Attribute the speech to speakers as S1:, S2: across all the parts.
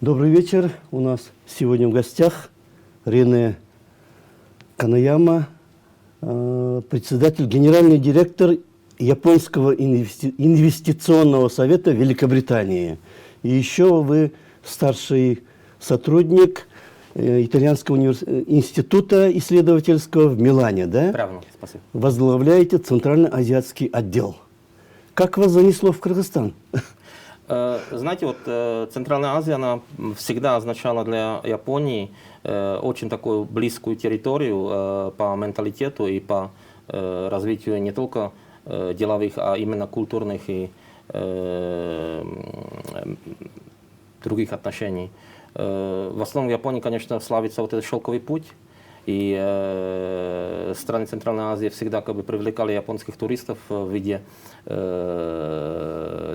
S1: Добрый вечер. У нас сегодня в гостях Рене Канаяма, председатель, генеральный директор Японского инвестиционного совета Великобритании. И еще вы старший сотрудник Итальянского института исследовательского в Милане, да?
S2: Правильно, спасибо.
S1: Возглавляете Центральноазиатский отдел. Как вас занесло в Кыргызстан?
S2: Знаете, вот Центральная Азия, она всегда означала для Японии очень такую близкую территорию по менталитету и по развитию не только деловых, а именно культурных и других отношений. В основном в Японии, конечно, славится вот этот шелковый путь. И страны Центральной Азии всегда как бы привлекали японских туристов в виде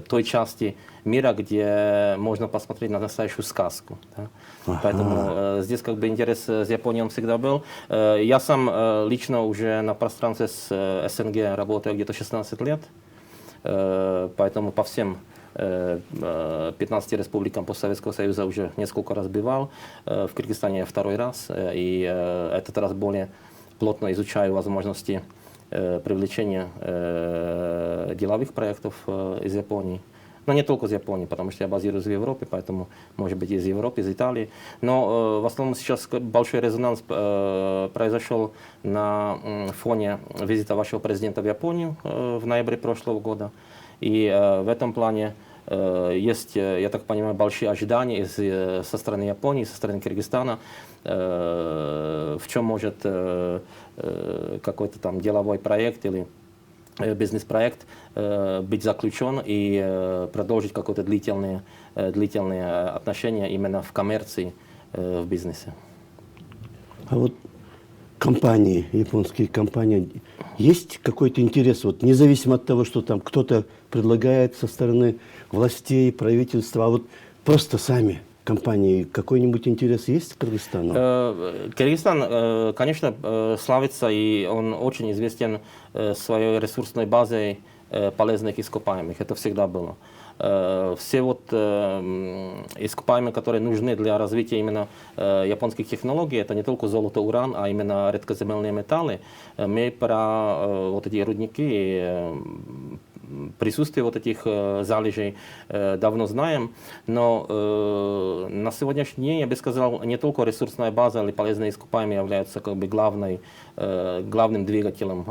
S2: той части мира, где можно посмотреть на настоящую сказку. Да? Поэтому здесь как бы интерес с Японией он всегда был. Я сам лично уже на пространстве с СНГ работаю где-то 16 лет, поэтому по всем 15 республикам постсоветского союза уже несколько раз бывал. В Кыргызстане я второй раз, и этот раз более плотно изучаю возможности привлечения деловых проектов из Японии. Но не только из Японии, потому что я базируюсь в Европе, поэтому, может быть, из Европы, из Италии. Но в основном сейчас большой резонанс произошел на фоне визита вашего президента в Японию в ноябре прошлого года. И в этом плане есть, я так понимаю, большие ожидания со стороны Японии, со стороны Кыргызстана, в чем может какой-то там деловой проект или бизнес-проект быть заключен и продолжить какое-то длительные отношения именно в коммерции, в бизнесе.
S1: А вот компании, японские компании, есть какой-то интерес, вот, независимо от того, что там кто-то предлагает со стороны властей, правительства, а вот просто сами компании, какой-нибудь интерес есть к Кыргызстану?
S2: Кыргызстан, конечно, славится, и он очень известен своей ресурсной базой полезных ископаемых. Это всегда было. Все вот ископаемые, которые нужны для развития именно японских технологий, это не только золото, уран, а именно редкоземельные металлы. Мы про вот эти рудники, присутствие вот этих залежей давно знаем, но на сегодняшний день, я бы сказал, не только ресурсная база или полезные ископаемые являются как бы главным двигателем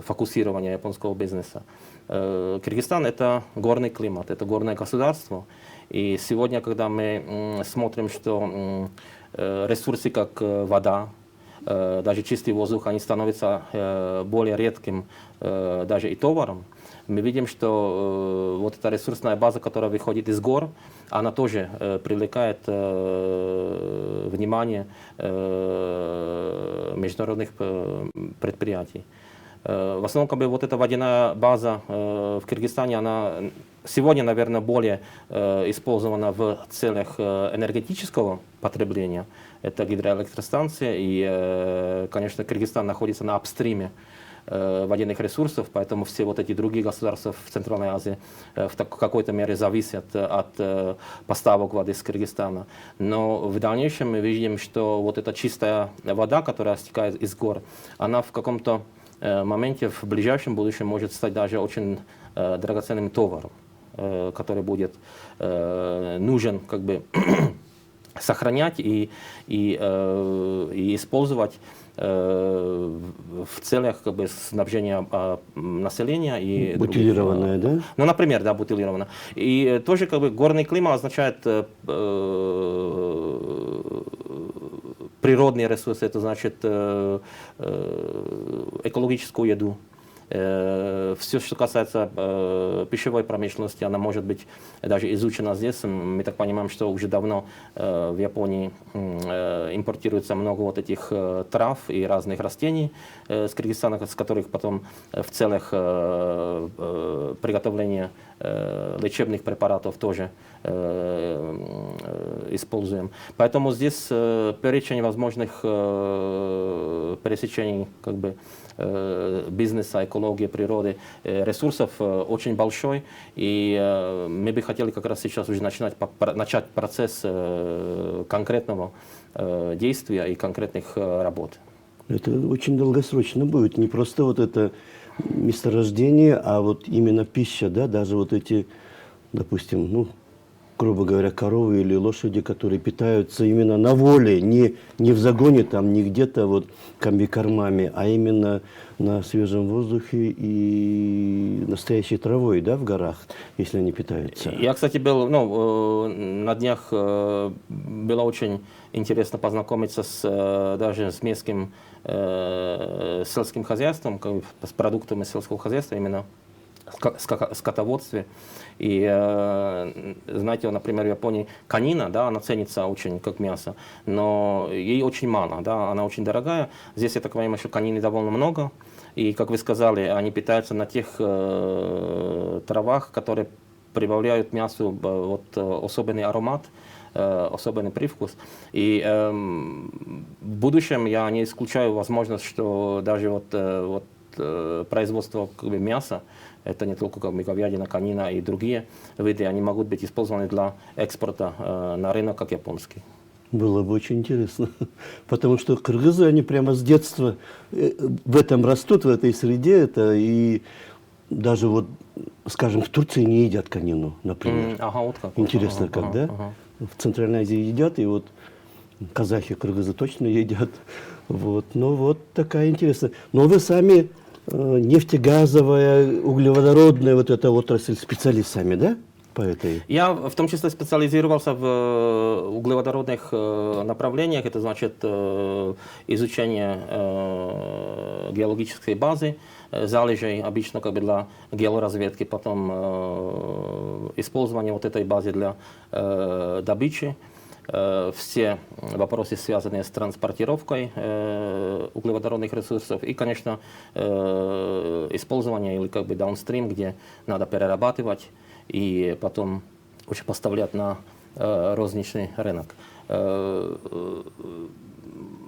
S2: фокусирования японского бизнеса. Кыргызстан – это горный климат, это горное государство. И сегодня, когда мы смотрим, что ресурсы, как вода, даже чистый воздух, они становятся более редким даже и товаром, мы видим, что вот эта ресурсная база, которая выходит из гор, она тоже привлекает внимание международных предприятий. В основном, как бы, вот эта водяная база в Кыргызстане, она сегодня, наверное, более использована в целях энергетического потребления. Это гидроэлектростанция, и, конечно, Кыргызстан находится на апстриме водяных ресурсов, поэтому все вот эти другие государства в Центральной Азии в какой-то мере зависят от поставок воды с Кыргызстана. Но в дальнейшем мы видим, что вот эта чистая вода, которая стекает из гор, она в каком-то моменте в ближайшем будущем может стать даже очень драгоценным товаром, который будет нужен как бы сохранять и использовать в целях как бы снабжения населения и
S1: бутилированное, да?
S2: Ну, например, да, бутилированное. И тоже как бы горный климат означает природные ресурсы, это значит экологическую еду. Все, что касается пищевой промышленности, она может быть даже изучена здесь. Мы так понимаем, что уже давно в Японии импортируется много вот этих трав и разных растений с Кыргызстана, с которых потом в целях приготовления лечебных препаратов тоже используем. Поэтому здесь перечень возможных пересечении как бы, бизнеса, экологии, природы, ресурсов очень большой. И мы бы хотели как раз сейчас уже начать процесс конкретного действия и конкретных работ.
S1: Это очень долгосрочно будет, не просто вот это месторождение, а вот именно пища, да, даже вот эти, допустим, ну, грубо говоря, коровы или лошади, которые питаются именно на воле, не в загоне там, не где-то вот комбикормами, а именно на свежем воздухе и настоящей травой, да, в горах, если они питаются.
S2: Я, кстати, был, ну, на днях было очень интересно познакомиться даже с местным сельским хозяйством, как бы, с продуктами сельского хозяйства, именно скотоводстве. И знаете, например, в Японии конина, да, она ценится очень как мясо, но ей очень мало, да, она очень дорогая. Здесь, я так понимаю, что конины довольно много. И, как вы сказали, они питаются на тех травах, которые прибавляют мясу вот, особенный аромат, особенный привкус. И в будущем я не исключаю возможность, что даже вот производство как бы, мяса, это не только как бы, говядина, конина и другие виды, они могут быть использованы для экспорта на рынок, как японский.
S1: Было бы очень интересно, потому что кыргызы, они прямо с детства в этом растут, в этой среде, это и даже вот, скажем, в Турции не едят конину, например.
S2: Ага, вот как.
S1: Интересно, как, да? В Центральной Азии едят, и вот казахи, кыргызы точно едят. Вот, ну вот такая интересная. Но вы сами нефтегазовая, углеводородная вот эта отрасль, специалист сами, да? По этой?
S2: Я в том числе специализировался в углеводородных направлениях, это значит изучение геологической базы, залежей, обычно как бы для геологоразведки, потом использование вот этой базы для добычи. Все вопросы, связанные с транспортировкой углеводородных ресурсов и, конечно, использование или как бы даунстрим, где надо перерабатывать и потом уже поставлять на розничный рынок.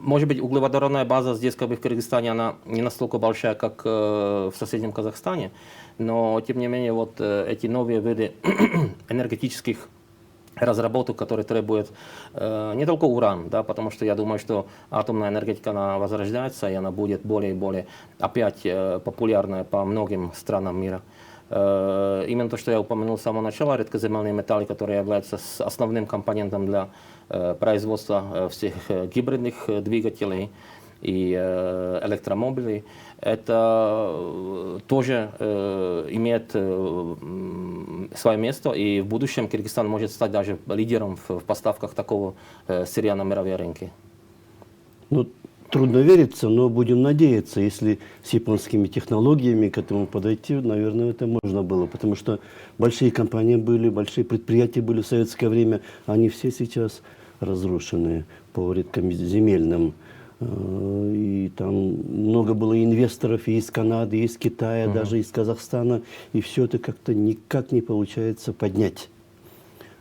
S2: Может быть, углеводородная база здесь, как бы в Кыргызстане, она не настолько большая, как в соседнем Казахстане, но тем не менее вот эти новые виды энергетических разработок, которые требуют не только уран, да, потому что я думаю, что атомная энергетика, она возрождается, и она будет более и более опять популярная по многим странам мира. Именно то, что я упомянул с самого начала, редкоземельные металлы, которые являются основным компонентом для производства всех гибридных двигателей и электромобилей, это тоже имеет свое место, и в будущем Кыргызстан может стать даже лидером в поставках такого сырья на мировые рынки.
S1: Ну, трудно вериться, но будем надеяться, если с японскими технологиями к этому подойти, наверное, это можно было, потому что большие компании были, большие предприятия были в советское время, они все сейчас разрушены по редкоземельным. И там много было инвесторов и из Канады, и из Китая, даже из Казахстана, и все это как-то никак не получается поднять.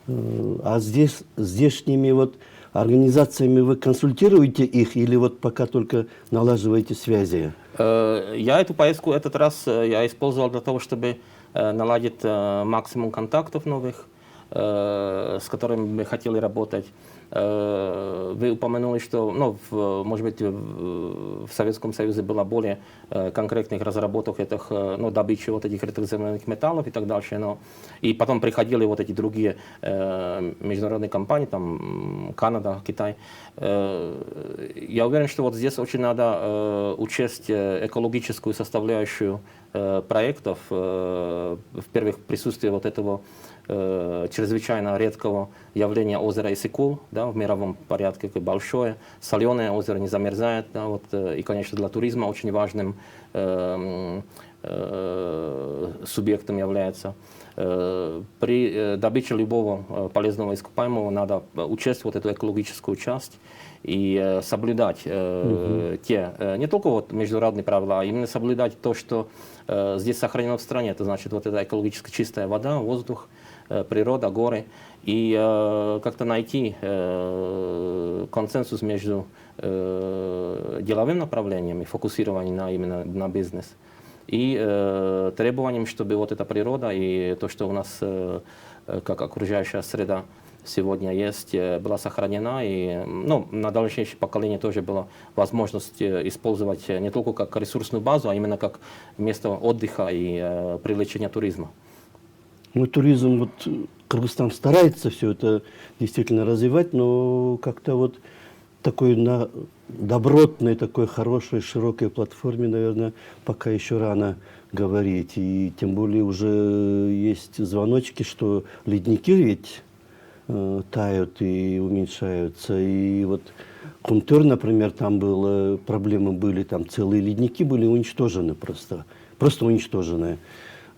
S1: А здесь, здешними вот организациями вы консультируете их или вот пока только налаживаете связи?
S2: Я эту поездку этот раз я использовал для того, чтобы наладить максимум контактов новых, с которыми мы хотели работать. Вы упомянули, что, ну, может быть, в Советском Союзе было более конкретных разработок этих, ну, добычи вот этих редкоземельных металлов и так дальше, но и потом приходили вот эти другие международные компании, там Канада, Китай. Я уверен, что вот здесь очень надо учесть экологическую составляющую проектов, в-первых, присутствие вот этого чрезвычайно редкого явления озера Исыкул, да, в мировом порядке, большое, соленое озеро, не замерзает, да, вот, и, конечно, для туризма очень важным субъектом является. При добыче любого полезного ископаемого надо учесть вот эту экологическую часть и соблюдать те, не только вот международные правила, а именно соблюдать то, что здесь сохранено в стране. Это значит, вот эта экологически чистая вода, воздух, природа, горы, и как-то найти консенсус между деловым направлением и фокусированием именно на бизнес и требованием, чтобы вот эта природа и то, что у нас как окружающая среда сегодня есть, была сохранена, и на дальнейшее поколение тоже была возможность использовать не только как ресурсную базу, а именно как место отдыха и привлечения туризма.
S1: Ну, туризм, вот Кыргызстан старается все это действительно развивать, но как-то вот такой на добротной, такой хорошей, широкой платформе, наверное, пока еще рано говорить. И тем более уже есть звоночки, что ледники ведь тают и уменьшаются. И вот Кумтор, например, там было, проблемы были, там целые ледники были уничтожены просто уничтожены.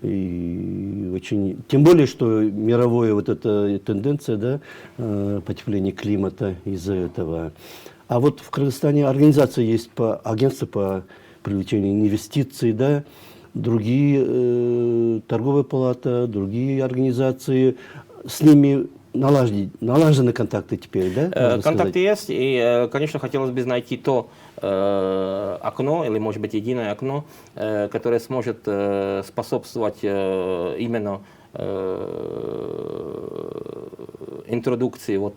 S1: И очень, тем более, что мировая вот эта тенденция, да, потепления климата из-за этого. А вот в Кыргызстане организация есть, агентство по привлечению инвестиций, да, другие, торговая палата, другие организации, с ними налажены контакты теперь, да?
S2: Контакты есть, и, конечно, хотелось бы найти то окно, или, может быть, единое окно, которое сможет способствовать именно интродукции вот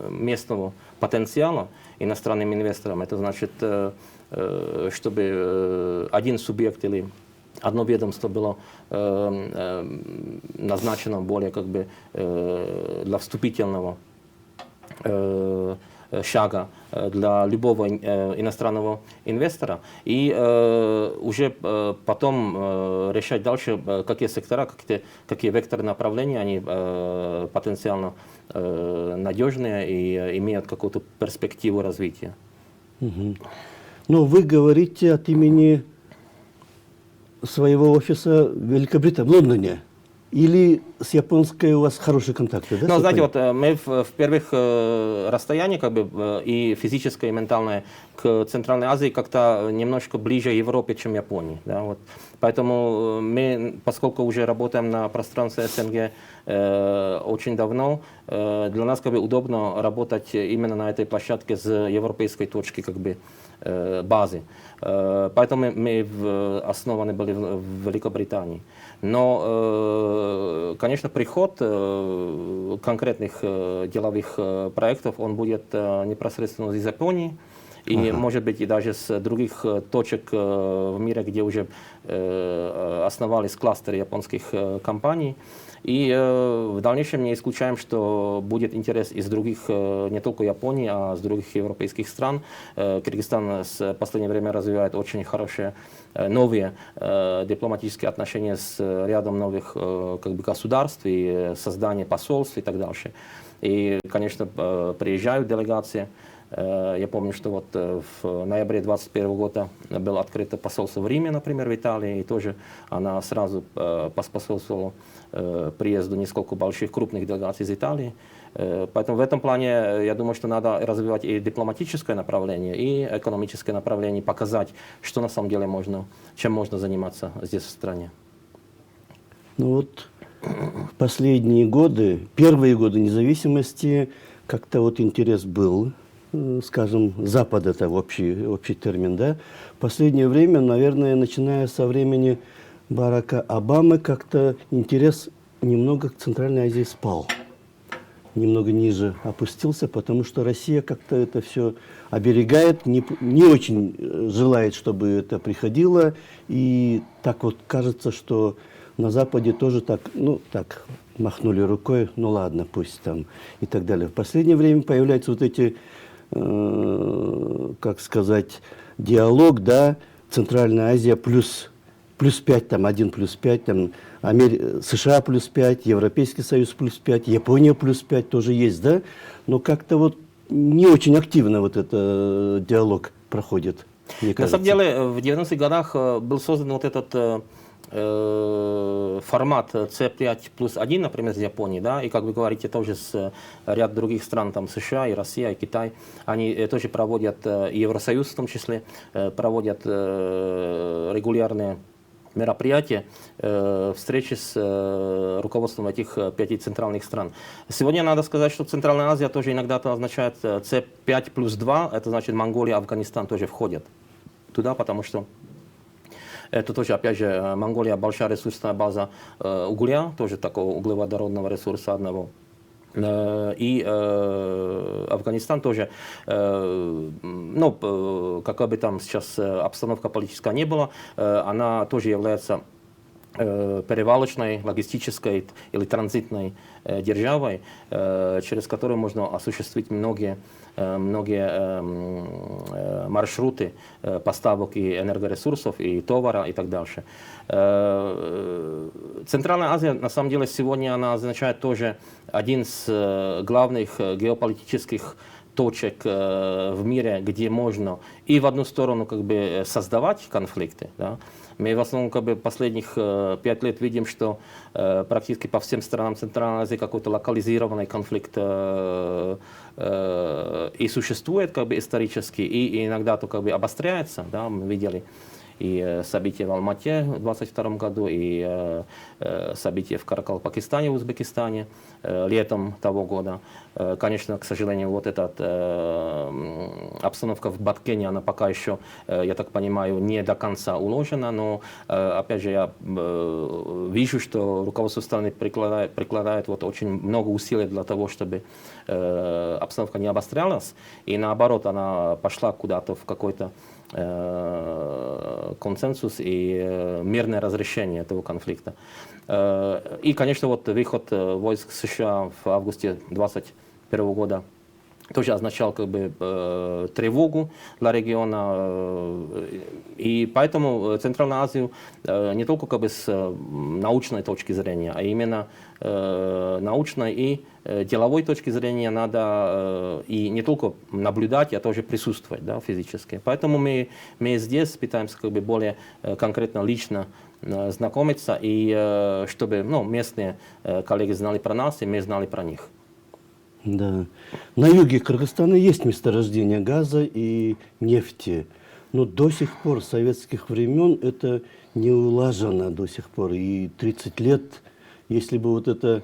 S2: местного потенциала иностранным инвесторам. Это значит, чтобы один субъект или одно ведомство было назначено более как бы для вступительного шага для любого иностранного инвестора, и уже потом решать дальше, какие сектора, какие векторы направления, они потенциально надежные и имеют какую-то перспективу развития.
S1: Угу. Но вы говорите от имени своего офиса в Великобритании, в Лондоне. Или с японской у вас хорошие контакты, да?
S2: Ну, знаете, вот мы в первых расстояниях, как бы, и физическое, и ментальное, к Центральной Азии как-то немножко ближе Европе, чем Японии. Да, вот. Поэтому мы, поскольку уже работаем на пространстве СНГ очень давно, для нас как бы удобно работать именно на этой площадке с европейской точки как бы базы. Поэтому мы основаны были в Великобритании. Но, конечно, приход конкретных деловых проектов, он будет непосредственно из Японии. И, может быть, и даже с других точек в мире, где уже основались кластеры японских компаний. И в дальнейшем не исключаем, что будет интерес из других, не только Японии, а из других европейских стран. Кыргызстан в последнее время развивает очень хорошие новые дипломатические отношения с рядом новых как бы, государств и создание посольств и так дальше. И, конечно, приезжают делегации. Я помню, что вот в ноябре 2021 года было открыто посольство в Риме, например, в Италии, и тоже она сразу поспособствовала приезду несколько больших крупных делегаций из Италии. Поэтому в этом плане, я думаю, что надо развивать и дипломатическое направление, и экономическое направление, показать, что на самом деле можно, чем можно заниматься здесь в стране.
S1: Ну вот в последние годы, первые годы независимости, как-то вот интерес был, скажем, Запад, это общий термин, да. В последнее время, наверное, начиная со времени Барака Обамы, как-то интерес немного к Центральной Азии спал. Немного ниже опустился, потому что Россия как-то это все оберегает, не очень желает, чтобы это приходило. И так вот кажется, что на Западе тоже так, ну, так махнули рукой, ну ладно, пусть там и так далее. В последнее время появляются вот эти как сказать, диалог, да, Центральная Азия плюс 5, там 1+5, там США +5, Европейский Союз +5, Япония +5 тоже есть, да, но как-то вот не очень активно вот этот диалог проходит, мне кажется.
S2: На самом деле в 90-х годах был создан вот этот формат C5+1, например, с Японией, да, и, как вы говорите, тоже с ряд других стран, там США, и Россия, и Китай, они тоже проводят, и Евросоюз в том числе, проводят регулярные мероприятия, встречи с руководством этих 5 центральных стран. Сегодня надо сказать, что Центральная Азия тоже иногда означает C5+2, это значит Монголия, Афганистан тоже входят туда, потому что это тоже, опять же, Монголия большая ресурсная база угля, тоже такого углеводородного ресурса одного. И Афганистан тоже, ну, какая бы там сейчас обстановка политическая не была, она тоже является перевалочной, логистической или транзитной державой, через которую можно осуществить многие маршруты поставок и энергоресурсов, и товара, и так дальше. Центральная Азия, на самом деле, сегодня она означает тоже один из главных геополитических точек в мире, где можно и в одну сторону как бы создавать конфликты. Да? Мы в основном как бы последних 5 лет видим, что практически по всем странам Центральной Азии какой-то локализированный конфликт и существует как бы исторически, и иногда то как бы обостряется. Да? Мы видели и события в Алмате в 2022 году, и события в Каракалпакистане, в Узбекистане летом того года. Конечно, к сожалению, вот эта обстановка в Баткене, она пока еще, я так понимаю, не до конца уложена, но, опять же, я вижу, что руководство страны прикладает вот очень много усилий для того, чтобы обстановка не обострялась, и наоборот, она пошла куда-то в какой-то консенсус и мирное разрешение этого конфликта. И, конечно, вот выход войск США в августе 2021 года тоже означал как бы тревогу для региона, и поэтому Центральную Азию не только как бы с научной точки зрения, а именно научной и деловой точки зрения надо и не только наблюдать, а тоже присутствовать, да, физически. Поэтому мы здесь пытаемся как бы более конкретно, лично знакомиться, и чтобы местные коллеги знали про нас, и мы знали про них.
S1: Да. На юге Кыргызстана есть месторождение газа и нефти, но до сих пор, с советских времен, это не улажено до сих пор. И 30 лет, если бы вот это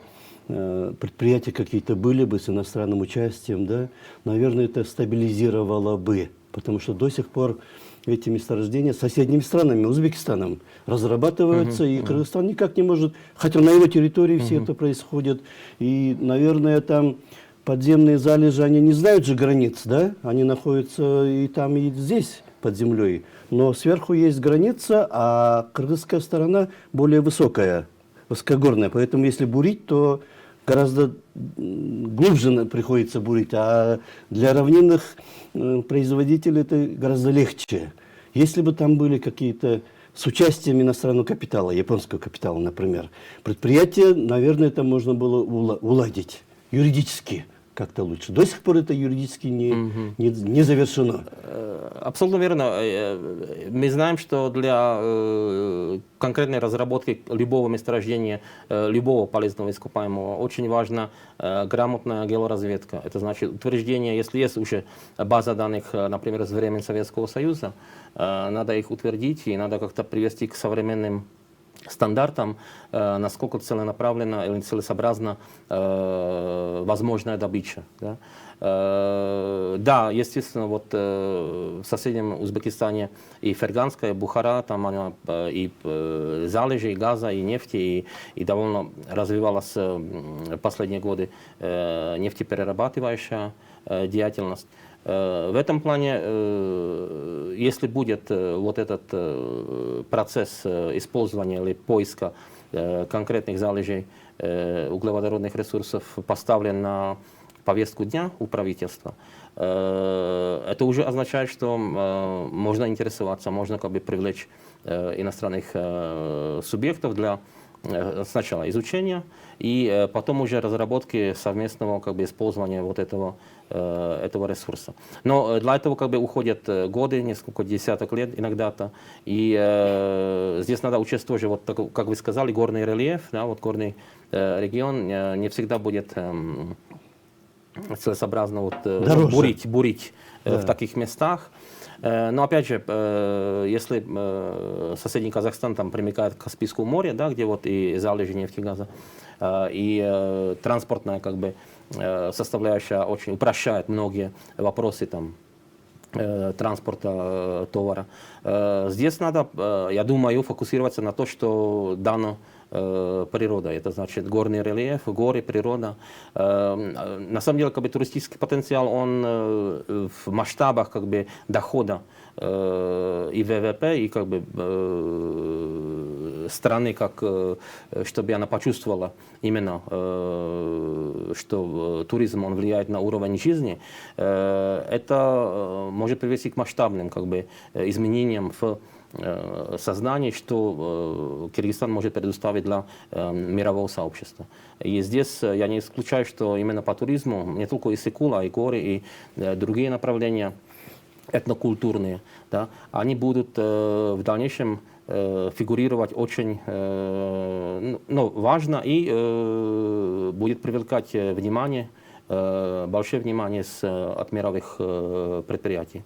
S1: предприятия какие-то были бы с иностранным участием, да, наверное, это стабилизировало бы, потому что до сих пор эти месторождения с соседними странами, Узбекистаном, разрабатываются, и Кыргызстан никак не может, хотя на его территории все это происходит, и, наверное, там подземные залежи, они не знают же границ, да, они находятся и там, и здесь, под землей, но сверху есть граница, а кыргызская сторона более высокая, высокогорная, поэтому если бурить, то гораздо глубже приходится бурить, а для равнинных производителей это гораздо легче. Если бы там были какие-то с участием иностранного капитала, японского капитала, например, предприятие, наверное, это можно было уладить юридически как-то лучше. До сих пор это юридически не завершено.
S2: Абсолютно верно. Мы знаем, что для конкретной разработки любого месторождения, любого полезного ископаемого очень важна грамотная георазведка. Это значит утверждение, если есть уже база данных, например, из времен Советского Союза, надо их утвердить и надо как-то привести к современным стандартам, насколько целенаправленно или целесообразно возможная добыча. Да? Да, естественно, вот в соседнем Узбекистане и Ферганская, и Бухара, там она и залежи, и газа, и нефти, и довольно развивалась в последние годы нефтеперерабатывающая деятельность. В этом плане, если будет вот этот процесс использования или поиска конкретных залежей углеводородных ресурсов поставлен на повестку дня у правительства, это уже означает, что можно интересоваться, можно как бы привлечь иностранных субъектов для сначала изучения и потом уже разработки совместного как бы использования вот этого ресурса. Но для этого как бы уходят годы, несколько десяток лет иногда-то. И здесь надо учесть тоже, вот как вы сказали, горный рельеф, да, вот горный регион не всегда будет целесообразно вот,
S1: Дороже.
S2: бурить
S1: Да.
S2: в таких местах. Но опять же, если соседний Казахстан там примыкает к Каспийскому морю, да, где вот и залежи нефти и газа, и транспортная как бы составляющая очень упрощает многие вопросы там транспорта товара. Здесь надо, я думаю, фокусироваться на то, что дано природа. Это значит горный рельеф, горы, природа. На самом деле, как бы, туристический потенциал, он в масштабах как бы, дохода и ВВП, и как бы, страны, как, чтобы она почувствовала именно, что туризм он влияет на уровень жизни, это может привести к масштабным как бы, изменениям в сознании, что Киргизстан может предоставить для мирового сообщества. И здесь я не исключаю, что именно по туризму не только и Сыкула, и горы, и другие направления этнокультурные, да, они будут в дальнейшем фигурировать очень важно и будет привлекать внимание, большое внимание от мировых предприятий.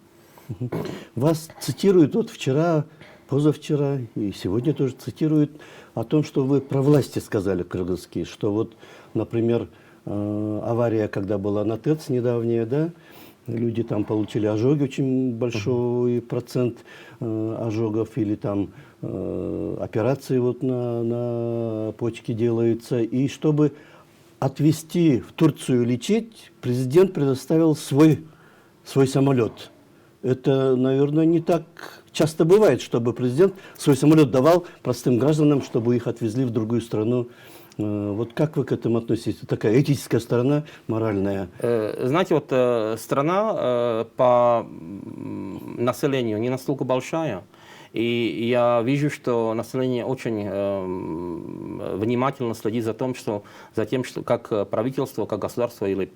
S1: Вас цитируют вот вчера, позавчера и сегодня тоже цитируют о том, что вы про власти сказали кыргызские, что вот, например, авария, когда была на ТЭЦ недавняя, да, люди там получили ожоги, очень большой процент ожогов, или там операции вот на почке делаются. И чтобы отвезти в Турцию лечить, президент предоставил свой самолет. Это, наверное, не так часто бывает, чтобы президент свой самолет давал простым гражданам, чтобы их отвезли в другую страну. Вот как вы к этому относитесь? Такая этическая сторона, моральная.
S2: Знаете, вот страна по населению не настолько большая, и я вижу, что население очень внимательно следит за тем, что как правительство, как государство или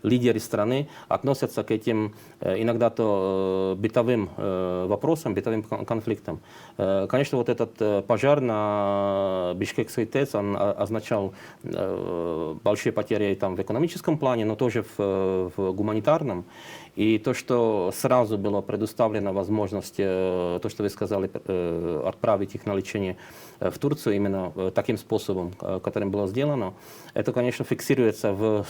S2: лидеры страны относятся к этим иногда то бытовым вопросам, бытовым конфликтам. Конечно, вот этот пожар на Бишкекской ТЭЦ, он означал большие потери там, в экономическом плане, но тоже в гуманитарном. И то, что сразу была предоставлена возможность, то, что вы сказали, отправить их на лечение в Турцию именно таким способом, которым было сделано, это, конечно, фиксируется в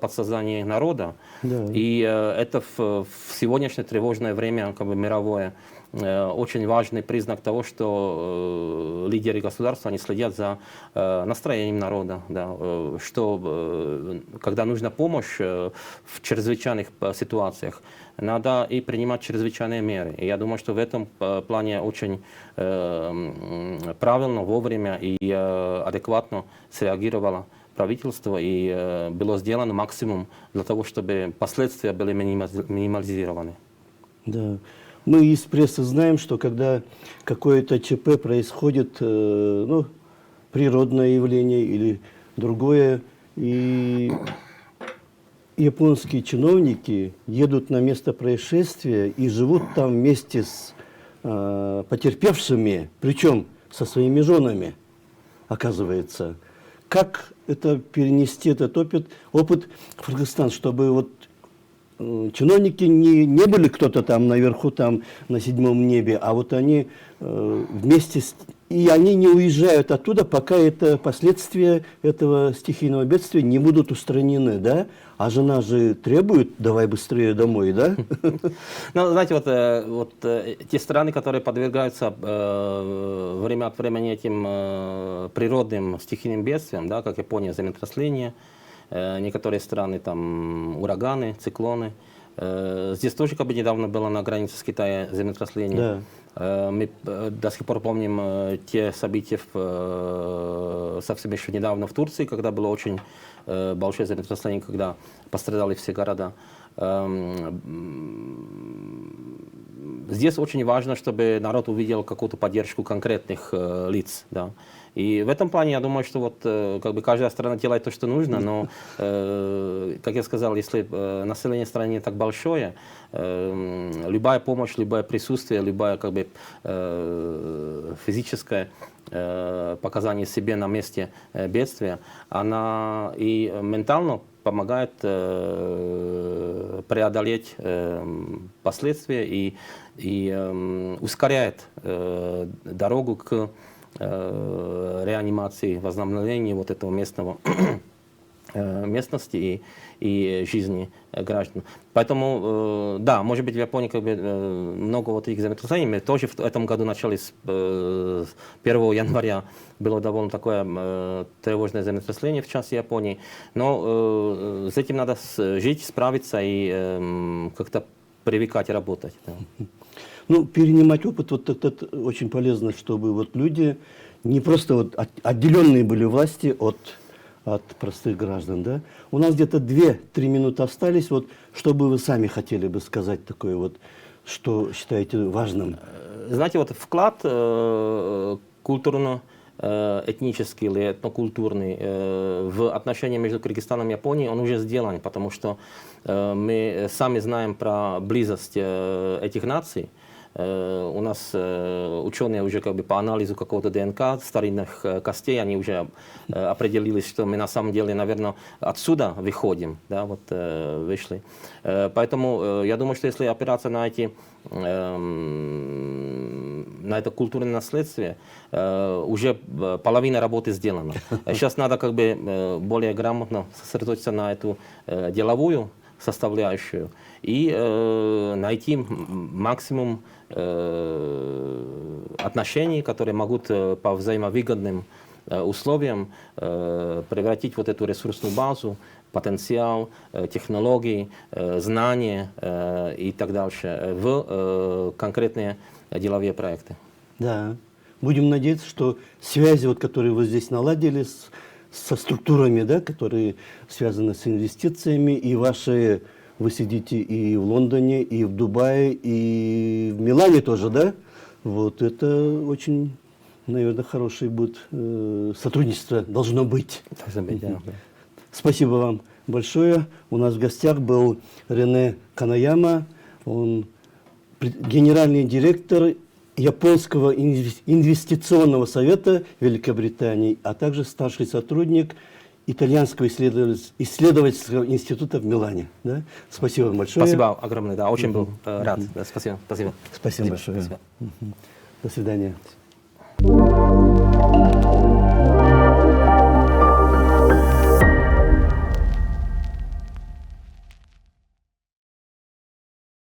S2: подсознании народа. Да. И это в сегодняшнее тревожное время, как бы мировое, очень важный признак того, что лидеры государства они следят за настроением народа, да, что когда нужна помощь в чрезвычайных ситуациях, надо и принимать чрезвычайные меры. И я думаю, что в этом плане очень правильно, вовремя и адекватно среагировало правительство, и было сделано максимум для того, чтобы последствия были минимализированы.
S1: Да. Мы из прессы знаем, что когда какое-то ЧП происходит, ну, природное явление или другое, и японские чиновники едут на место происшествия и живут там вместе с потерпевшими, причем со своими женами, оказывается. Как это перенести, этот опыт в Кыргызстан, чтобы вот чиновники не были кто-то там наверху, там на 7-м небе, а вот они вместе и они не уезжают оттуда, пока последствия этого стихийного бедствия не будут устранены, да? А жена же требует, давай быстрее домой, да?
S2: Ну, знаете, вот те страны, которые подвергаются время от времени этим природным стихийным бедствиям, да, как Япония, землетрясения, некоторые страны, там, ураганы, циклоны. Здесь тоже как бы недавно было на границе с Китаем землетрясение. Да. Мы до сих пор помним те события совсем еще недавно в Турции, когда было очень большое землетрясение, когда пострадали все города. Здесь очень важно, чтобы народ увидел какую-то поддержку конкретных лиц. Да. И в этом плане я думаю, что вот, как бы каждая страна делает то, что нужно, но, как я сказал, если население страны не так большое, любая помощь, любое присутствие, любое как бы, физическое показание себе на месте бедствия, она и ментально помогает преодолеть последствия и ускоряет дорогу к реанимации, возобновлению вот этого местности и жизни граждан. Поэтому, да, может быть, в Японии как бы, много вот этих землетрясений. Мы тоже в этом году начали с 1 января. Было довольно такое тревожное землетрясение в части Японии. Но с этим надо жить, справиться и как-то привыкать и работать. Да.
S1: Ну, перенимать опыт, вот это очень полезно, чтобы вот люди не просто вот отделенные были власти от простых граждан, да? У нас где-то 2-3 минуты остались, вот, что бы вы сами хотели бы сказать такое вот, что считаете важным?
S2: Знаете, вот вклад культурно-этнический или этнокультурный в отношения между Кыргызстаном и Японией, он уже сделан, потому что мы сами знаем про близость этих наций. У нас ученые уже как бы по анализу какого-то ДНК старинных костей, они уже определились, что мы на самом деле, наверное, отсюда выходим, да, вот вышли. Поэтому я думаю, что если опираться на это культурное наследие, уже половина работы сделана. Сейчас надо как бы более грамотно сосредоточиться на эту деловую составляющую и найти максимум отношений, которые могут по взаимовыгодным условиям превратить вот эту ресурсную базу, потенциал, технологии, знания и так дальше в конкретные деловые проекты.
S1: Да. Будем надеяться, что связи, вот, которые вы здесь наладили со структурами, да, которые связаны с инвестициями, и ваши... Вы сидите и в Лондоне, и в Дубае, и в Милане тоже, да? Вот это очень, наверное, хорошее будет сотрудничество должно быть.
S2: Да.
S1: Спасибо вам большое. У нас в гостях был Рене Канаяма, он генеральный директор Японского инвестиционного совета Великобритании, а также старший сотрудник Итальянского исследовательского института в Милане. Да? Спасибо вам большое.
S2: Спасибо огромное, да, очень был рад. Да, спасибо.
S1: Спасибо большое.
S2: Спасибо.
S1: До свидания.